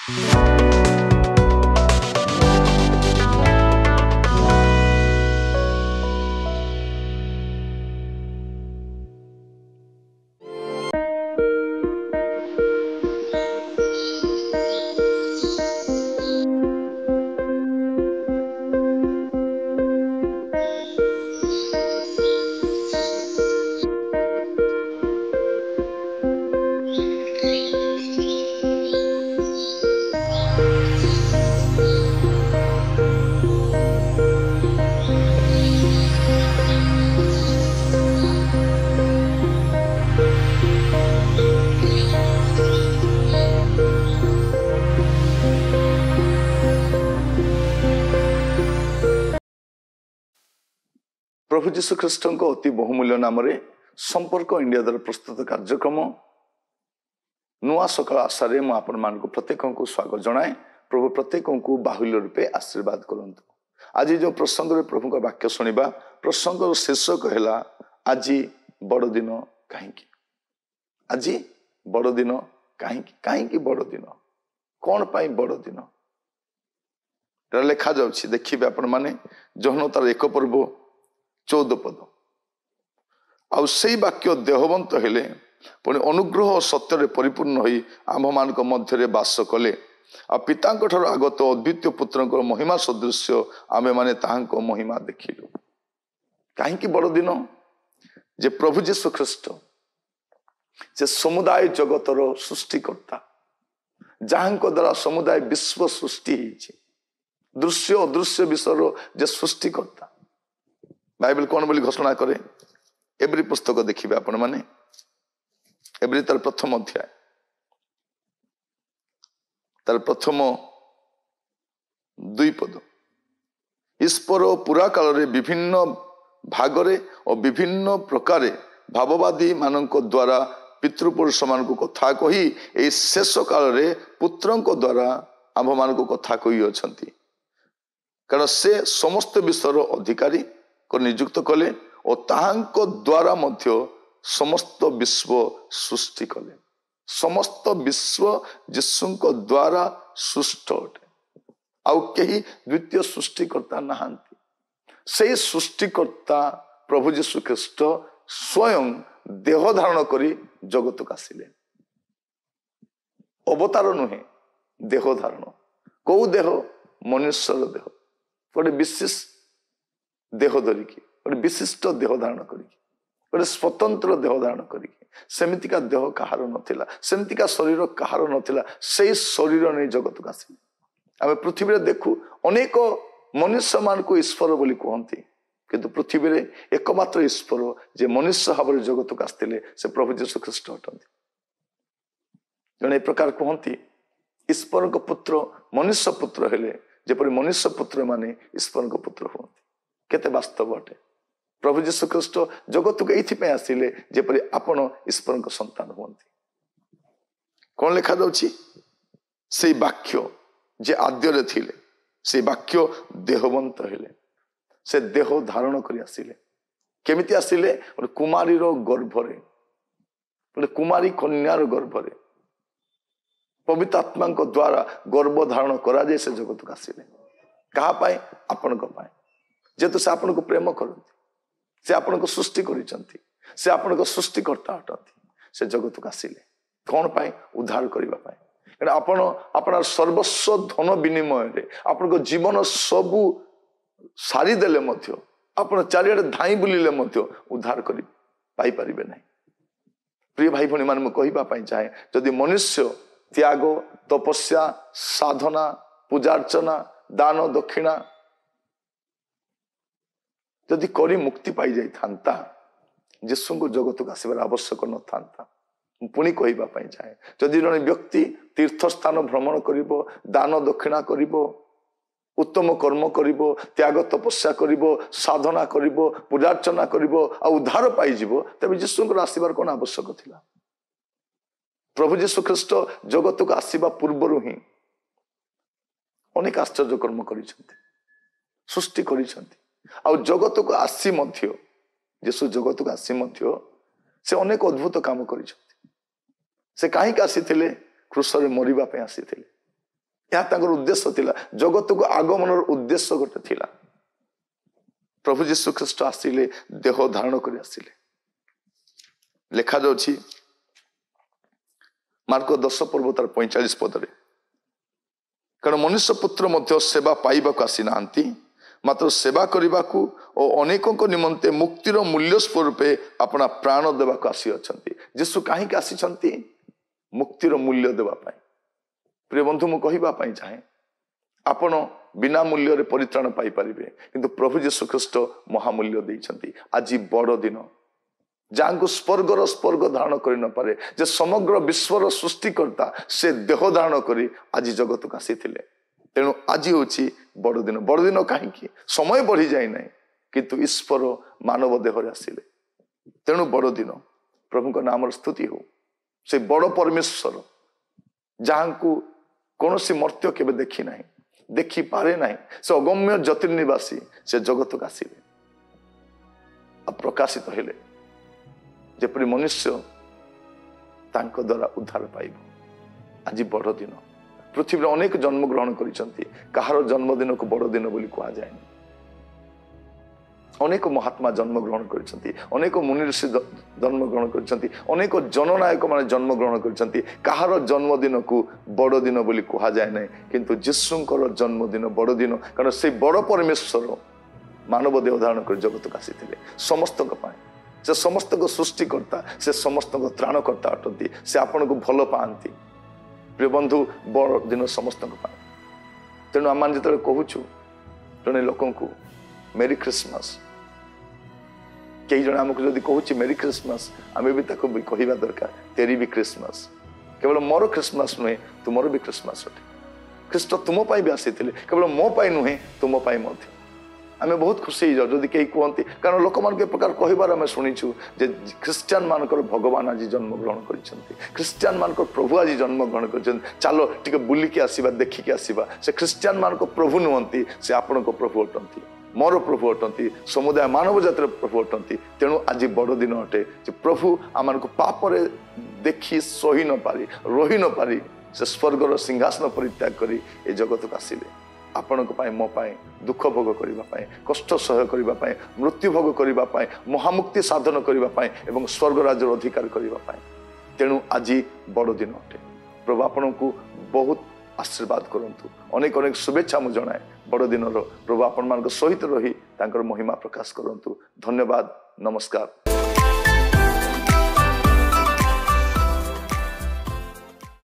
प्रभु जीशु ख्रीष्ट अति बहुमूल्य नाम संपर्क इंडिया द्वारा प्रस्तुत कार्यक्रम नुआ सकाल आशारे मु आपण मान प्रत्येक को स्वागत जनाए। प्रभु प्रत्येक को बाहुल्य रूपे आशीर्वाद करंतु। आज जो प्रसंग रे प्रभु का वाक्य सुनिबा प्रसंग शीर्षक है आज बड़ दिन कहीं। आज बड़ दिन कहीं कहीं बड़ दिन कौन पाई बड़ दिन लेखा जाउछि। देखिबे आपण माने जहन तार एक पर्व 14 पद आउ से वाक्य देहवंत हेले पुणी अनुग्रह और सत्य परिपूर्ण होई आम मान मध्य वास कले आ पिता आगत अद्वितीय पुत्र महिमा सदृश्य आमे माने ताहांको महिमा देखिलु। कहीं बड़ दिन जे प्रभु जीशु ख्रीष्ट जे समुदाय जगतर सृष्टिकर्ता जहां द्वारा समुदाय विश्व सृष्टि दृश्य अदृश्य विषय जे सृष्टिकर्ता बाइबल कौन बोली घोषणा करे। एब्री पुस्तक देखिए आपण माने एब्री तार प्रथम अध्याय तार प्रथम 2 पद ईश्वर पूरा काल रे विभिन्न भागरे और विभिन्न प्रकारे भाववादी मानक द्वारा पितृपुरुष मान कथा कही ए शेष काल रे पुत्रन द्वारा आम मान कथा कही अछंती। कारण से समस्त विश्वर अधिकारी को नियुक्त कले और ताहांको द्वारा मध्य समस्त विश्व सृष्टि कले। समस्त विश्व यीशुको द्वारा सृष्ट अटे आउ कहीं द्वितीय सृष्टिकर्ता नहांती। से सृष्टिकर्ता प्रभु यीशु ख्रीष्ट स्वयं देह धारण करी जगत को आसिले। अवतार नुहे देह धारण कौ देह मनुष्यर देह गोटे विशेष देह धरिकी गोटे विशिष्ट देह धारण करिकी गोटे स्वतंत्र देह धारण करिकी सेमितिका देह कहार नथिला सेमितिका शरीर कहार नथिला से शरीर नहीं जगत को आसिले। आम पृथ्वी रे देखु अनेक मनुष्य मान को ईश्वर बोली कहती किंतु पृथ्वी रे एकमात्र ईश्वर जे मनुष्य भाव जगत को आसते से प्रभु जीशु ख्रीष्ट अटंती। जने प्रकार कहती ईश्वर को पुत्र मनुष्य पुत्र हेले जेपरि मनुष्य पुत्र माने ईश्वर को पुत्र हुआ केते वास्तव अटे। प्रभु जीशु ख्रीष्ट जगत को ये आसिले जेपरि आपण ईश्वर को संतान हुअंती। कौन लिखा जाउछि से वाक्य जे आद्य थिले से वाक्य देहवंत हेले से देह धारण करी आसिले। केमिति आसिले कुमारी गर्भरे गोटे कुमारी कन्यार गर्भरे पवित्र आत्मा द्वारा गर्भ धारण करा जाए से जगत को आसिले। कहा पाए आपण पाए जेतु से आपण को प्रेम करती से आपण को सृष्टि करिसंती से आपण को सृष्टिकर्ता अटंती से जगत को आसिले कौन पाए उद्धार करबा पाए। आपण आपणार सर्वस्व धन विनिमय रे आपण को जीवन सबु सारी देले मध्य आपण चारियाडे धाई बुलिले मध्य उद्धार करि पाई परिबे नहीं। प्रिय भाई भणी मान कहबा पाई चाहे जदि मनुष्य त्याग तपस्या साधना पूजार्चना दान दक्षिणा जदि करी मुक्ति पाई जाई थांता यीशु को जगत को आसबार आवश्यक न था। पुणी कहबा पाई चाहे जदि जने व्यक्ति तीर्थ स्थान भ्रमण करिवो दान दक्षिणा करिवो उत्तम कर्म करिवो त्याग तपस्या करिवो साधना करिवो पूजार्चना करिवो आ उद्धार पाई जिवो तबे यीशु को आसबार कोन आवश्यक थिला। प्रभु जीशु ख्रीष्ट जगत को आसवा पूर्व ही अनेक आश्चर्य कर्म करिसंती सृष्टि करिसंती आ जगत को आसी मध्य यीशु जगत को आसी मध्य से अनेक अद्भुत काम करिसंती। से कहीं आसी क्रूस रे मरिबा पे आसी यह तांकर उद्देश्य थिला जगत को आगमन उद्देश्य गोटे थिला प्रभु जीशु ख्रीष्ट आसिले देह धारण कर आसिले लिखा जाउछि मार्क 10 पर्व तार 45 पदरे कारण मनुष्य पुत्र मध्य सेवा पाइबाक आसी नांती मात्र सेवा करने और अनेकों निमंते मुक्तिर मूल्य स्वरूपे अपना प्राण देवाक आसी अछंती जीशु कहीं आसी मुक्तिर मूल्य देवाई प्रिय बंधु मु कहवाई चाहे आपण बिना मूल्य रे परित्राण पाई परिबे किंतु प्रभु जीशु ख्रीष्ट महामूल्य देइछंती आज बड़ दिन जहाँ को स्वर्गर स्वर्ग धारण कर न पारे जे समग्र विश्वर सृष्टिकर्ता से देह धारण करी आज जगत को आसी तेणु आज हूँ बड़ दिन कहीं समय बढ़ी जाए ना किंतु ईश्वर मानव देहरे आसिले तेणु बड़ दिन प्रभु नाम स्तुति हो से बड़ परमेश्वर जहाँ को कौन सी मर्त्य केवे देखी ना देखी पारे ना से अगम्य ज्योतिर्निवासी से जगत को आसिले प्रकाशित हेले जेपरी मनुष्य तांको द्वारा उद्धार पाइब आज बड़ दिन पृथ्वी अनेक जन्म ग्रहण कर जन्मदिन को बड़ दिन बोली कह जाए अनेक महात्मा जन्म ग्रहण कर अनेक मुनि ऋषि जन्म ग्रहण कर अनेक जननायक मान जन्म ग्रहण कर जन्मदिन को बड़ दिन बोली कह जाए ना किंतु जीशुंकर जन्मदिन बड़ दिन कारण से बड़ परमेश्वर मानव देह धारण कर जगत को आसी समस्त से समस्त को सृष्टिकर्ता से समस्त को त्राणकर्ता अटंती से आपण को भल पाती प्रिय बंधु बड़ दिन समस्त तेणु आम जो कहूँ जड़े लोक मेरी क्रिसमस कई जन आमको जब कहूँ मेरी क्रिसमस आम भी कहवा दरकार तेरी भी क्रिसमस केवल मोर क्रिसमस नुहे तुमर भी क्रिसमस अटे ख्रीष्ट तुम भी आसी केवल मो नुहे तुम आम बहुत खुशी जदि कहीं कहते कारण लोक मान प्रकार कहबार आम शुणीचु जे ख्रीस्टियान मानकर भगवान आज जन्म ग्रहण कर ख्रीस्टियान मानकर प्रभु आज जन्म ग्रहण कर चलो टे बुलिकी आसवा देखिकी आसवा से ख्रीस्टियान मान प्रभु नुहति से आपण प्रभु अटंती मोर प्रभु अटंती समुदाय मानव जातिर प्रभु अटंती तेणु आज बड़ दिन अटे प्रभु आम पापरे देखी सही न पारी रही न पारी से स्वर्गर सिंहासन परित्याग करी ए जगत को आसिले आपण मो दुख भोग करने कष्ट सह करने मृत्यु भोग करने महामुक्ति साधन करने स्वर्गराज अधिकार करने तेणु आज बड़ दिन अटे प्रभु आपण को बहुत आशीर्वाद करंतु अनेक अनेक शुभेच्छा मुझे जनाए बड़ दिन प्रभु आपण मान सहित रही महिमा प्रकाश करंतु धन्यवाद नमस्कार।